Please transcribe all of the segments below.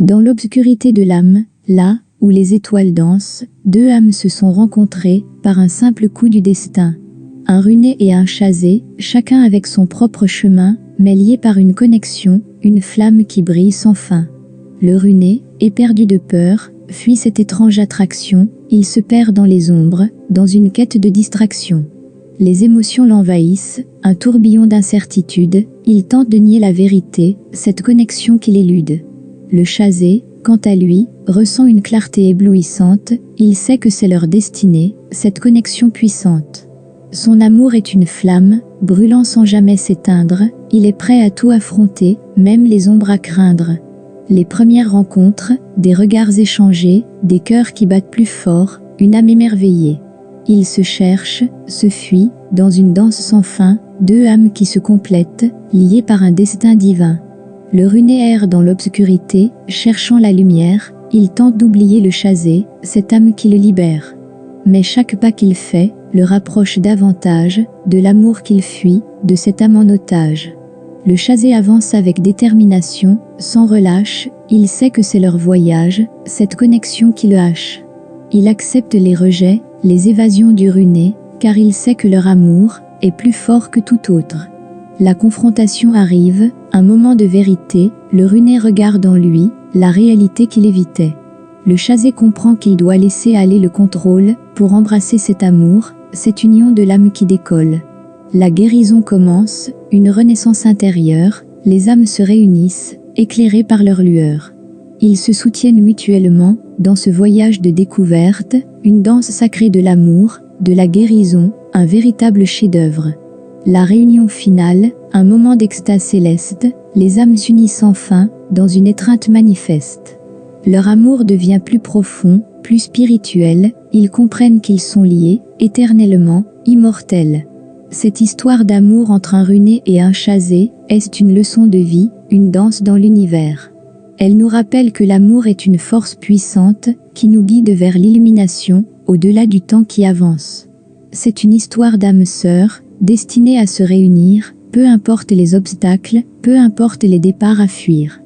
Dans l'obscurité de l'âme, là où les étoiles dansent, deux âmes se sont rencontrées par un simple coup du destin. Un runé et un chasé, chacun avec son propre chemin, mais liés par une connexion, une flamme qui brille sans fin. Le runé, éperdu de peur, fuit cette étrange attraction, il se perd dans les ombres, dans une quête de distraction. Les émotions l'envahissent, un tourbillon d'incertitude, il tente de nier la vérité, cette connexion qui l'élude. Le chasé, quant à lui, ressent une clarté éblouissante, il sait que c'est leur destinée, cette connexion puissante. Son amour est une flamme, brûlant sans jamais s'éteindre, il est prêt à tout affronter, même les ombres à craindre. Les premières rencontres, des regards échangés, des cœurs qui battent plus fort, une âme émerveillée. Ils se cherchent, se fuient, dans une danse sans fin, deux âmes qui se complètent, liées par un destin divin. Le runé erre dans l'obscurité, cherchant la lumière, il tente d'oublier le chasé, cette âme qui le libère. Mais chaque pas qu'il fait, le rapproche davantage, de l'amour qu'il fuit, de cette âme en otage. Le chasé avance avec détermination, sans relâche, il sait que c'est leur voyage, cette connexion qui le hache. Il accepte les rejets, les évasions du runé, car il sait que leur amour est plus fort que tout autre. La confrontation arrive, un moment de vérité, le runé regarde en lui, la réalité qu'il évitait. Le chasé comprend qu'il doit laisser aller le contrôle, pour embrasser cet amour, cette union de l'âme qui décolle. La guérison commence, une renaissance intérieure, les âmes se réunissent, éclairées par leur lueur. Ils se soutiennent mutuellement, dans ce voyage de découverte, une danse sacrée de l'amour, de la guérison, un véritable chef-d'œuvre. La réunion finale, un moment d'extase céleste, les âmes s'unissent sans fin, dans une étreinte manifeste. Leur amour devient plus profond, plus spirituel, ils comprennent qu'ils sont liés, éternellement, immortels. Cette histoire d'amour entre un runé et un chasé est une leçon de vie, une danse dans l'univers. Elle nous rappelle que l'amour est une force puissante, qui nous guide vers l'illumination, au-delà du temps qui avance. C'est une histoire d'âmes sœurs, destinée à se réunir, peu importe les obstacles, peu importe les départs à fuir.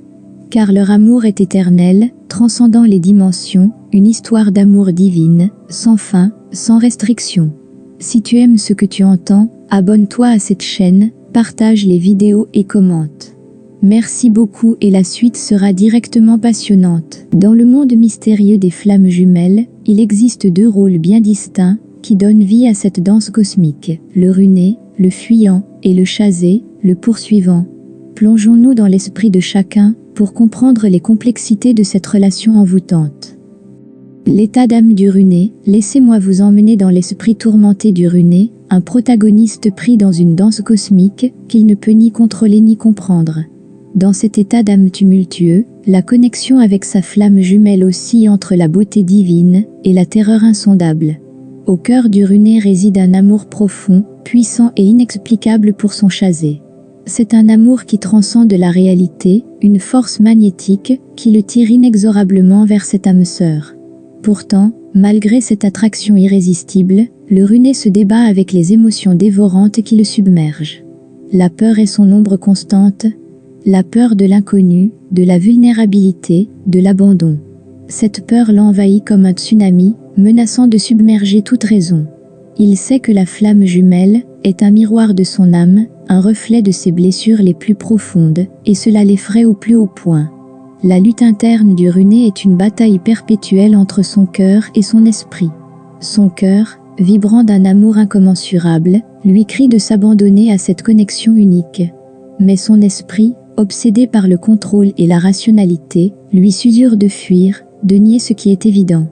Car leur amour est éternel, transcendant les dimensions, une histoire d'amour divine, sans fin, sans restriction. Si tu aimes ce que tu entends, abonne-toi à cette chaîne, partage les vidéos et commente. Merci beaucoup et la suite sera directement passionnante. Dans le monde mystérieux des flammes jumelles, il existe deux rôles bien distincts, qui donnent vie à cette danse cosmique, le runé, le fuyant, et le chasé, le poursuivant. Plongeons-nous dans l'esprit de chacun, pour comprendre les complexités de cette relation envoûtante. L'état d'âme du runé, laissez-moi vous emmener dans l'esprit tourmenté du runé, un protagoniste pris dans une danse cosmique, qu'il ne peut ni contrôler ni comprendre. Dans cet état d'âme tumultueux, la connexion avec sa flamme jumelle oscille entre la beauté divine, et la terreur insondable. Au cœur du runé réside un amour profond, puissant et inexplicable pour son chasé. C'est un amour qui transcende la réalité, une force magnétique, qui le tire inexorablement vers cette âme sœur. Pourtant, malgré cette attraction irrésistible, le runé se débat avec les émotions dévorantes qui le submergent. La peur est son ombre constante, la peur de l'inconnu, de la vulnérabilité, de l'abandon. Cette peur l'envahit comme un tsunami, menaçant de submerger toute raison. Il sait que la flamme jumelle est un miroir de son âme, un reflet de ses blessures les plus profondes, et cela l'effraie au plus haut point. La lutte interne du runé est une bataille perpétuelle entre son cœur et son esprit. Son cœur, vibrant d'un amour incommensurable, lui crie de s'abandonner à cette connexion unique. Mais son esprit, obsédé par le contrôle et la rationalité, lui susurre de fuir, de nier ce qui est évident.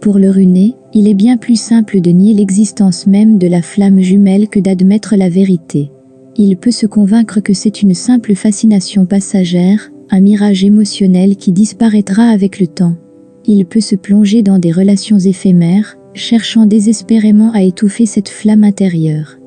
Pour le runé, il est bien plus simple de nier l'existence même de la flamme jumelle que d'admettre la vérité. Il peut se convaincre que c'est une simple fascination passagère, un mirage émotionnel qui disparaîtra avec le temps. Il peut se plonger dans des relations éphémères, cherchant désespérément à étouffer cette flamme intérieure.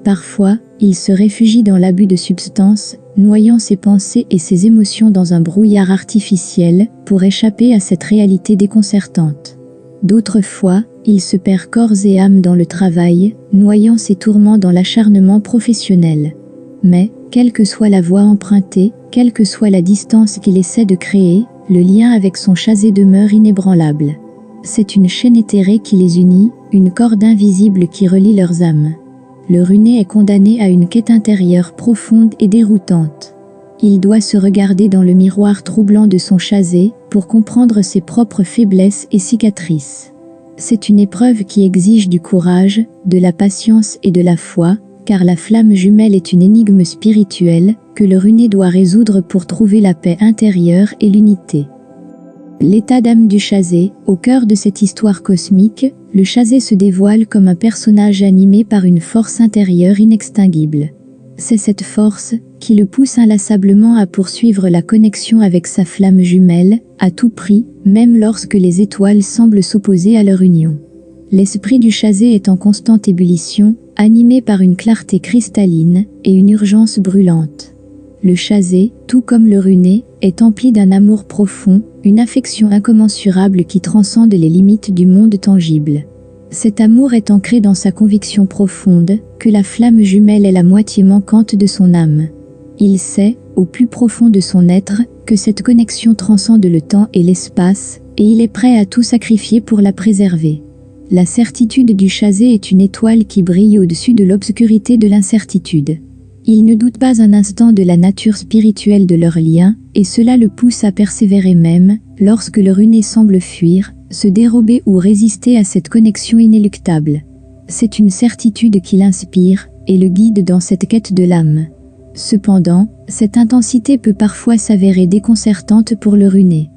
Parfois, il se réfugie dans l'abus de substances, noyant ses pensées et ses émotions dans un brouillard artificiel, pour échapper à cette réalité déconcertante. D'autres fois, il se perd corps et âme dans le travail, noyant ses tourments dans l'acharnement professionnel. Mais, quelle que soit la voie empruntée, quelle que soit la distance qu'il essaie de créer, le lien avec son chasé demeure inébranlable. C'est une chaîne éthérée qui les unit, une corde invisible qui relie leurs âmes. Le runé est condamné à une quête intérieure profonde et déroutante. Il doit se regarder dans le miroir troublant de son chasé pour comprendre ses propres faiblesses et cicatrices. C'est une épreuve qui exige du courage, de la patience et de la foi, car la flamme jumelle est une énigme spirituelle que le runé doit résoudre pour trouver la paix intérieure et l'unité. L'état d'âme du chasé, au cœur de cette histoire cosmique, le chasé se dévoile comme un personnage animé par une force intérieure inextinguible. C'est cette force qui le pousse inlassablement à poursuivre la connexion avec sa flamme jumelle, à tout prix, même lorsque les étoiles semblent s'opposer à leur union. L'esprit du chasé est en constante ébullition, animé par une clarté cristalline et une urgence brûlante. Le chasé, tout comme le runé, est empli d'un amour profond, une affection incommensurable qui transcende les limites du monde tangible. Cet amour est ancré dans sa conviction profonde que la flamme jumelle est la moitié manquante de son âme. Il sait, au plus profond de son être, que cette connexion transcende le temps et l'espace, et il est prêt à tout sacrifier pour la préserver. La certitude du chasé est une étoile qui brille au-dessus de l'obscurité de l'incertitude. Il ne doute pas un instant de la nature spirituelle de leur lien, et cela le pousse à persévérer même, lorsque le runé semble fuir, se dérober ou résister à cette connexion inéluctable. C'est une certitude qui l'inspire, et le guide dans cette quête de l'âme. Cependant, cette intensité peut parfois s'avérer déconcertante pour le runé.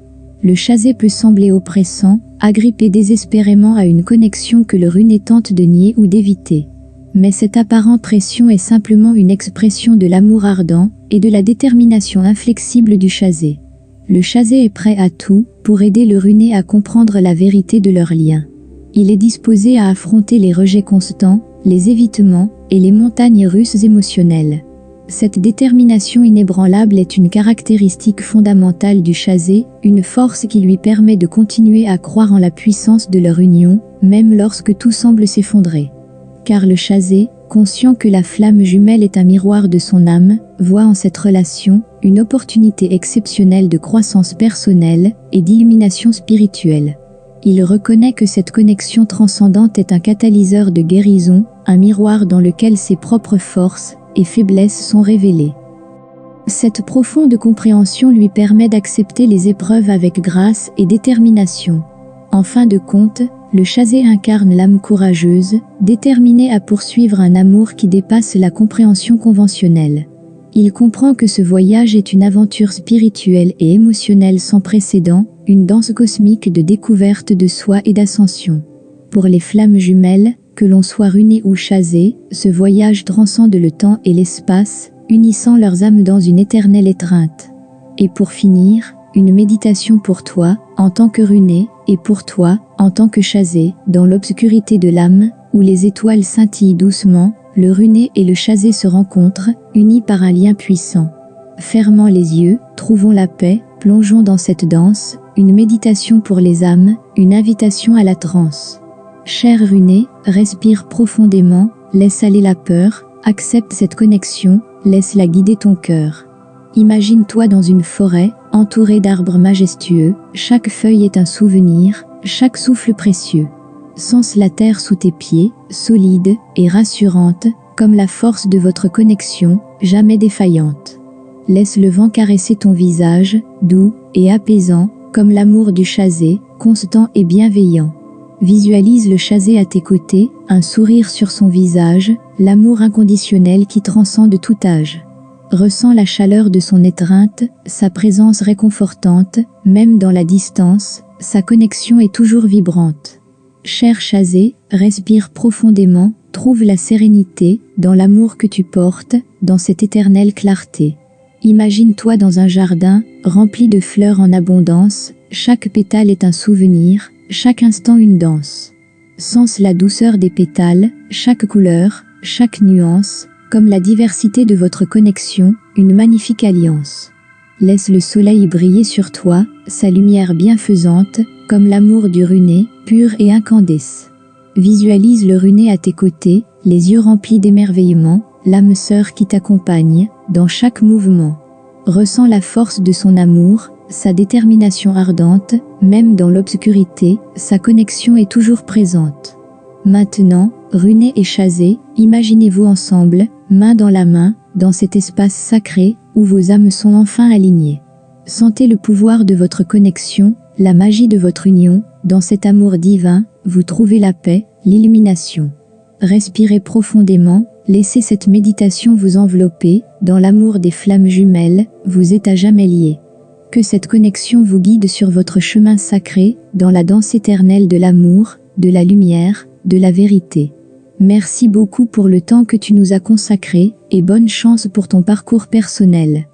Le chasé peut sembler oppressant, agrippé désespérément à une connexion que le runé tente de nier ou d'éviter. Mais cette apparente pression est simplement une expression de l'amour ardent et de la détermination inflexible du chasé. Le chasé est prêt à tout pour aider le runé à comprendre la vérité de leur lien. Il est disposé à affronter les rejets constants, les évitements et les montagnes russes émotionnelles. Cette détermination inébranlable est une caractéristique fondamentale du chasé, une force qui lui permet de continuer à croire en la puissance de leur union, même lorsque tout semble s'effondrer. Car le chasé, conscient que la flamme jumelle est un miroir de son âme, voit en cette relation une opportunité exceptionnelle de croissance personnelle et d'illumination spirituelle. Il reconnaît que cette connexion transcendante est un catalyseur de guérison, un miroir dans lequel ses propres forces et faiblesses sont révélées. Cette profonde compréhension lui permet d'accepter les épreuves avec grâce et détermination. En fin de compte, le chasé incarne l'âme courageuse, déterminée à poursuivre un amour qui dépasse la compréhension conventionnelle. Il comprend que ce voyage est une aventure spirituelle et émotionnelle sans précédent, une danse cosmique de découverte de soi et d'ascension. Pour les flammes jumelles, que l'on soit runé ou chasé, ce voyage transcende le temps et l'espace, unissant leurs âmes dans une éternelle étreinte. Et pour finir, une méditation pour toi, en tant que runé, et pour toi, en tant que chasé, dans l'obscurité de l'âme, où les étoiles scintillent doucement, le runé et le chasé se rencontrent, unis par un lien puissant. Fermant les yeux, trouvons la paix, plongeons dans cette danse, une méditation pour les âmes, une invitation à la transe. Cher runé, respire profondément, laisse aller la peur, accepte cette connexion, laisse-la guider ton cœur. Imagine-toi dans une forêt, entourée d'arbres majestueux, chaque feuille est un souvenir, chaque souffle précieux. Sens la terre sous tes pieds, solide et rassurante, comme la force de votre connexion, jamais défaillante. Laisse le vent caresser ton visage, doux et apaisant, comme l'amour du chasé, constant et bienveillant. Visualise le chasé à tes côtés, un sourire sur son visage, l'amour inconditionnel qui transcende tout âge. Ressens la chaleur de son étreinte, sa présence réconfortante, même dans la distance, sa connexion est toujours vibrante. Cher chasé, respire profondément, trouve la sérénité dans l'amour que tu portes, dans cette éternelle clarté. Imagine-toi dans un jardin, rempli de fleurs en abondance, chaque pétale est un souvenir, chaque instant une danse. Sens la douceur des pétales, chaque couleur, chaque nuance, comme la diversité de votre connexion, une magnifique alliance. Laisse le soleil briller sur toi, sa lumière bienfaisante, comme l'amour du runé, pur et incandescent. Visualise le runé à tes côtés, les yeux remplis d'émerveillement, l'âme sœur qui t'accompagne, dans chaque mouvement. Ressens la force de son amour, sa détermination ardente, même dans l'obscurité, sa connexion est toujours présente. Maintenant, Runé et Chazé, imaginez-vous ensemble, main dans la main, dans cet espace sacré, où vos âmes sont enfin alignées. Sentez le pouvoir de votre connexion, la magie de votre union, dans cet amour divin, vous trouvez la paix, l'illumination. Respirez profondément, laissez cette méditation vous envelopper, dans l'amour des flammes jumelles, vous êtes à jamais liés. Que cette connexion vous guide sur votre chemin sacré, dans la danse éternelle de l'amour, de la lumière, de la vérité. Merci beaucoup pour le temps que tu nous as consacré, et bonne chance pour ton parcours personnel.